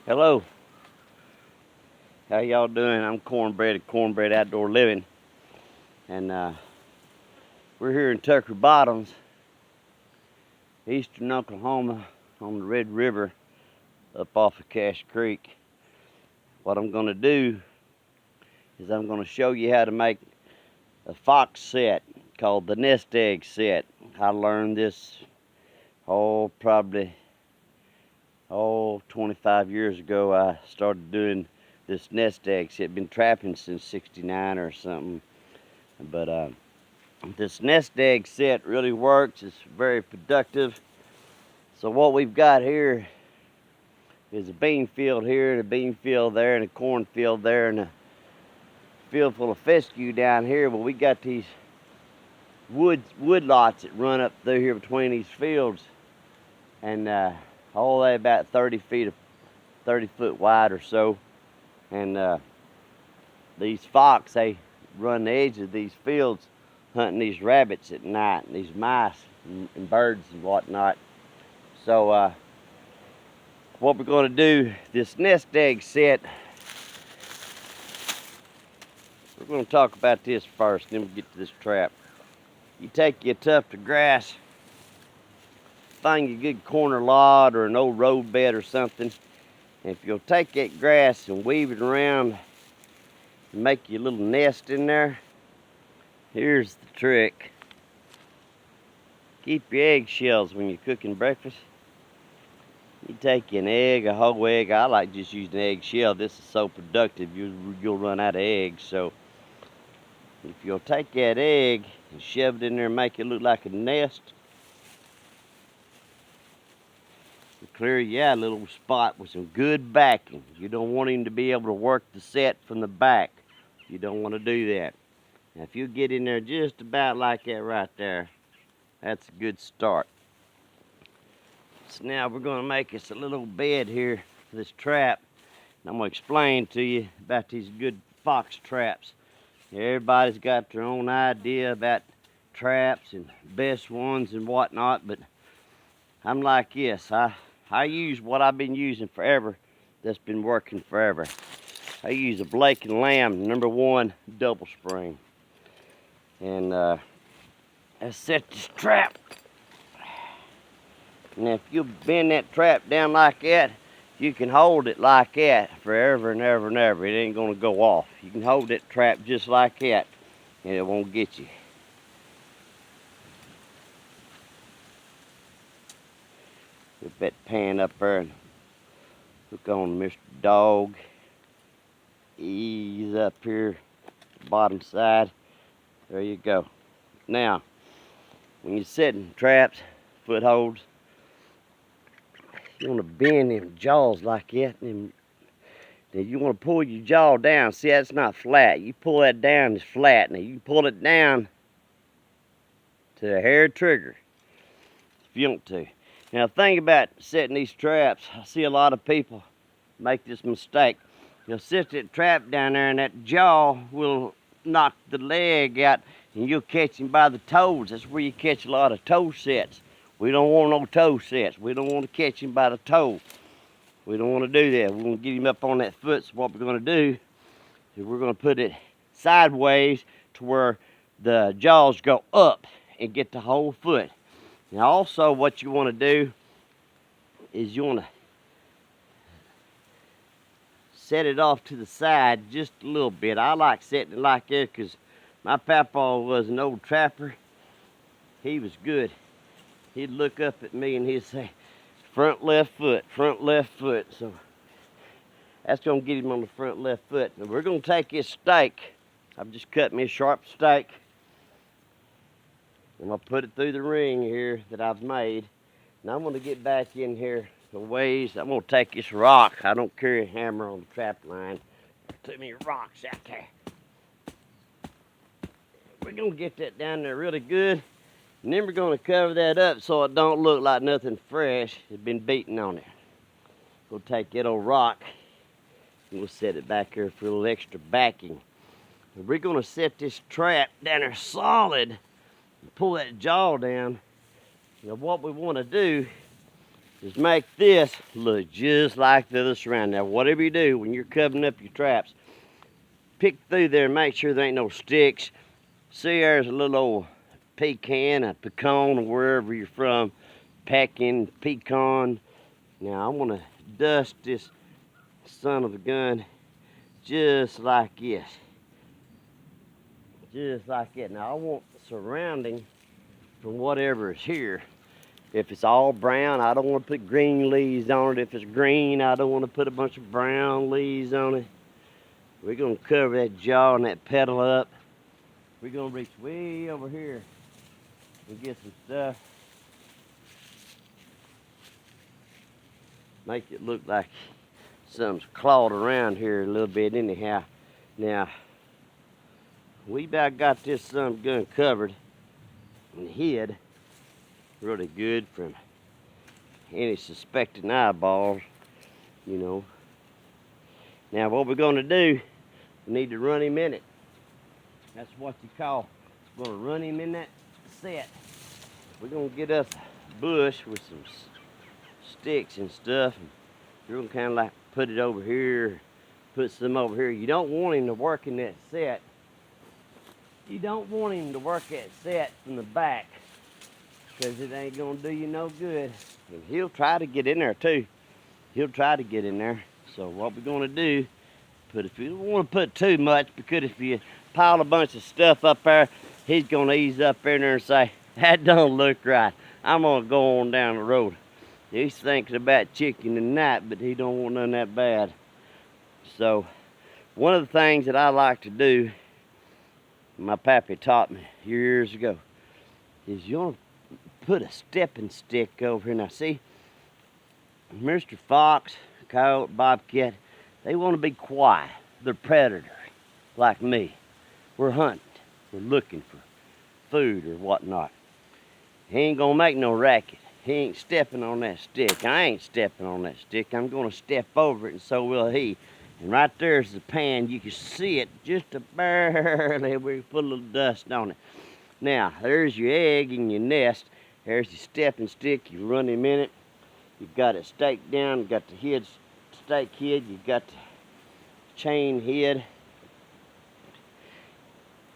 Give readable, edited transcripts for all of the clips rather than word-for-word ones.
Hello, how y'all doing? I'm Cornbread of Cornbread Outdoor Living, and we're here in Tucker Bottoms, eastern Oklahoma, on the Red River, up off of Cache Creek. What I'm going to do is I'm going to show you how to make a fox set called the nest egg set. I learned this, probably 25 years ago. I started doing this nest egg set. Been trapping since '69 or something, but this nest egg set really works. It's very productive. So what we've got here is a bean field here, and a bean field there, and a corn field there, and a field full of fescue down here. But we got these wood lots that run up through here between these fields, and all they about 30 foot wide or so. And these fox, they run the edge of these fields hunting these rabbits at night, and these mice and birds and whatnot. So what we're going to do, this nest egg set, we're going to talk about this first, then we'll get to this trap. You take your tuft of grass, find a good corner lot or an old road bed or something, and if you'll take that grass and weave it around and make your little nest in there, here's the trick. Keep your eggshells when you're cooking breakfast. You take an egg, a whole egg. I like just using an eggshell. This is so productive, you'll run out of eggs. So if you'll take that egg and shove it in there and make it look like a nest, clear you out a little spot with some good backing. You don't want him to be able to work the set from the back. You don't want to do that. Now if you get in there just about like that right there, that's a good start. So now we're going to make us a little bed here for this trap. And I'm going to explain to you about these good fox traps. Everybody's got their own idea about traps and best ones and whatnot, but I'm like this. I use what I've been using forever that's been working forever. I use a Blake & Lamb #1 double spring. And I set this trap. Now if you bend that trap down like that, you can hold it like that forever and ever and ever. It ain't gonna go off. You can hold that trap just like that and it won't get you. Put that pan up there and hook on Mr. Dog. Ease up here, bottom side. There you go. Now, when you're setting traps, footholds, you want to bend them jaws like that, and then you want to pull your jaw down. See, that's not flat. You pull that down, it's flat. Now you pull it down to the hair trigger if you want to. Now, the thing about setting these traps, I see a lot of people make this mistake. You'll set that trap down there, and that jaw will knock the leg out, and you'll catch him by the toes. That's where you catch a lot of toe sets. We don't want no toe sets. We don't want to catch him by the toe. We don't want to do that. We're going to get him up on that foot. So what we're going to do is we're going to put it sideways to where the jaws go up and get the whole foot. Now also what you want to do is you want to set it off to the side just a little bit. I like setting it like that because my papa was an old trapper. He was good. He'd look up at me and he'd say, front left foot, front left foot. So that's going to get him on the front left foot. Now we're going to take this steak. I've just cut me a sharp steak. I'm going to put it through the ring here that I've made. Now I'm going to get back in here a ways. I'm going to take this rock. I don't carry a hammer on the trap line. Too many rocks out there. We're going to get that down there really good. And then we're going to cover that up so it don't look like nothing fresh has been beaten on it. We'll take that old rock and we'll set it back here for a little extra backing. And we're going to set this trap down there solid and pull that jaw down. Now what we want to do is make this look just like the other surround. Now, whatever you do when you're covering up your traps, pick through there and make sure there ain't no sticks. See, there's a little old pecan, a pecan, or wherever you're from, pecking, pecan. Now, I'm gonna dust this son of a gun just like this. Just like that. Now, I want the surrounding from whatever is here. If it's all brown, I don't want to put green leaves on it. If it's green, I don't want to put a bunch of brown leaves on it. We're going to cover that jaw and that petal up. We're going to reach way over here and get some stuff. Make it look like something's clawed around here a little bit anyhow. Now, we about got this son of a gun covered and hid really good from any suspected eyeballs, you know. Now what we're gonna do, we need to run him in it. That's what you call, we're gonna run him in that set. We're gonna get us a bush with some sticks and stuff, and you're gonna kind of like put it over here, put some over here. You don't want him to work in that set. You don't want him to work that set from the back, because it ain't gonna do you no good. And he'll try to get in there too. He'll try to get in there. So what we're gonna do, if you don't want to put too much, because if you pile a bunch of stuff up there, he's gonna ease up in there and say, that don't look right. I'm gonna go on down the road. He's thinking about chicken tonight, but he don't want none that bad. So one of the things that I like to do, my pappy taught me years ago, is you want to put a stepping stick over here. Now see, Mr. Fox, coyote, bobcat, they want to be quiet. They're predators, like me. We're hunting. We're looking for food or whatnot. He ain't gonna make no racket. He ain't stepping on that stick. I ain't stepping on that stick. I'm gonna step over it, and so will he. And right there's the pan. You can see it just barely. We put a little dust on it. Now, there's your egg in your nest. There's your stepping stick. You run him in it. You've got it staked down. You've got the head stake hid. You've got the chain hid.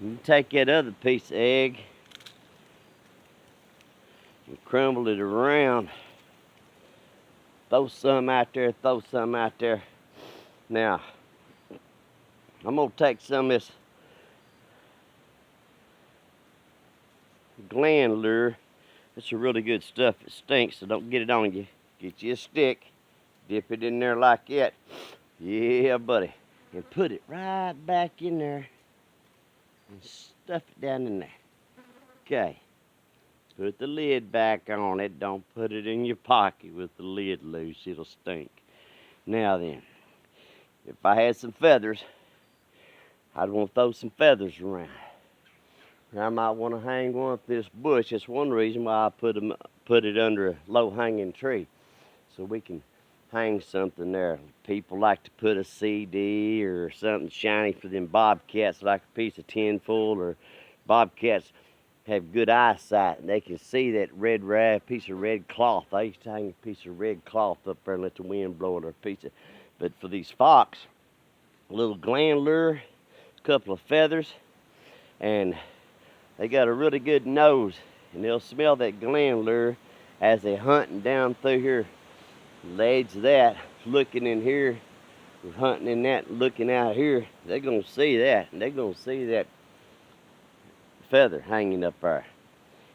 You take that other piece of egg and crumble it around. Throw some out there. Throw some out there. Now, I'm going to take some of this gland lure. It's a really good stuff. It stinks, so don't get it on you. Get you a stick, dip it in there like that. Yeah, buddy. And put it right back in there and stuff it down in there. Okay. Put the lid back on it. Don't put it in your pocket with the lid loose. It'll stink. Now then, if I had some feathers, I'd want to throw some feathers around. I might want to hang one up this bush. That's one reason why I put it under a low-hanging tree, so we can hang something there. People like to put a CD or something shiny for them bobcats, like a piece of tin foil, or bobcats have good eyesight and they can see that piece of red cloth. I used to hang a piece of red cloth up there and let the wind blow it, or a piece of. But for these fox, a little gland lure, a couple of feathers, and they got a really good nose, and they'll smell that gland lure as they're hunting down through here. The edge of that, looking in here, hunting in that, looking out here, they're gonna see that, and they're gonna see that feather hanging up there.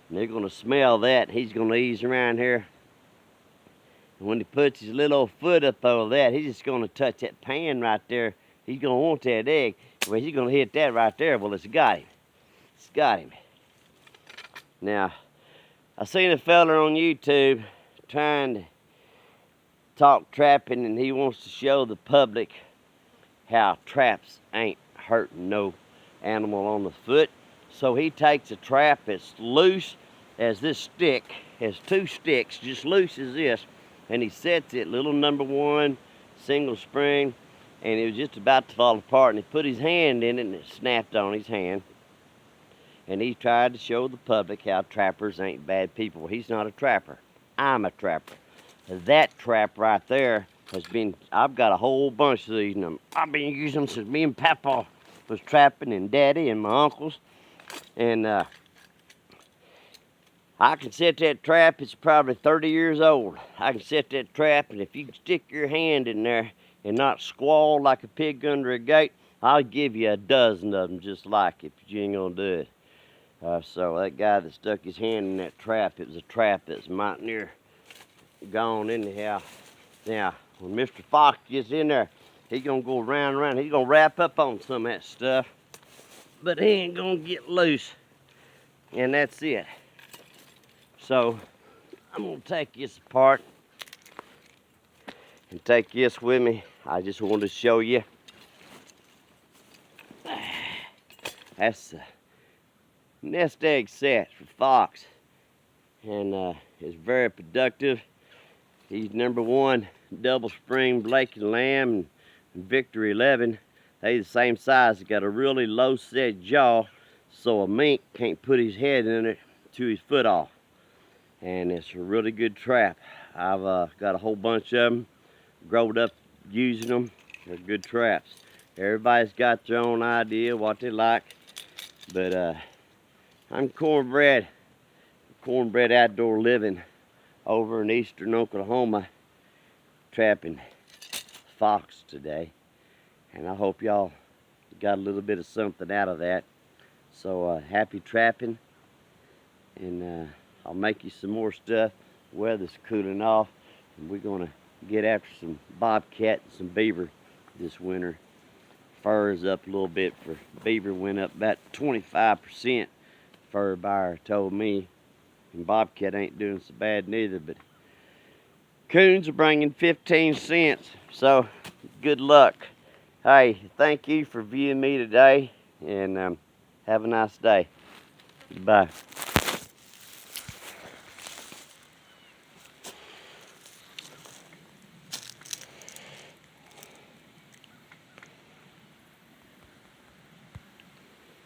And they're gonna smell that. He's gonna ease around here. And when he puts his little old foot up over that, he's just gonna touch that pan right there. He's gonna want that egg. Well, he's gonna hit that right there. Well, it's got him. It's got him. Now, I seen a fella on YouTube trying to talk trapping, and he wants to show the public how traps ain't hurting no animal on the foot. So he takes a trap that's loose as this stick, has two sticks, just loose as this, and he sets it, little number 1, single spring, and it was just about to fall apart, and he put his hand in it, and it snapped on his hand. And he tried to show the public how trappers ain't bad people. Well, he's not a trapper. I'm a trapper. That trap right there has been, I've got a whole bunch of these, and I've been using them since me and Papa was trapping, and Daddy and my uncles. And I can set that trap, it's probably 30 years old. I can set that trap, and if you can stick your hand in there and not squall like a pig under a gate, I'll give you a dozen of them just like it, but you ain't gonna do it. So that guy that stuck his hand in that trap, it was a trap that's mighty near gone anyhow. Now, when Mr. Fox gets in there, he's gonna go round and round. He's gonna wrap up on some of that stuff, but he ain't gonna get loose. And that's it. So, I'm gonna take this apart and take this with me. I just wanted to show you. That's the nest egg set for Fox. And it's very productive. He's #1 double spring Blake and Lamb and Victor 11. They the same size. They got a really low set jaw, so a mink can't put his head in it to his foot off. And it's a really good trap. I've got a whole bunch of them, growed up using them. They're good traps. Everybody's got their own idea what they like, but I'm cornbread outdoor living over in eastern Oklahoma, trapping fox today, and I hope y'all got a little bit of something out of that. So happy trapping, and I'll make you some more stuff. The weather's cooling off, and we're gonna get after some bobcat and some beaver this winter. Fur is up a little bit for beaver, went up about 25%, fur buyer told me. And bobcat ain't doing so bad neither, but coons are bringing 15 cents, so good luck. Hey, thank you for viewing me today, and have a nice day. Bye.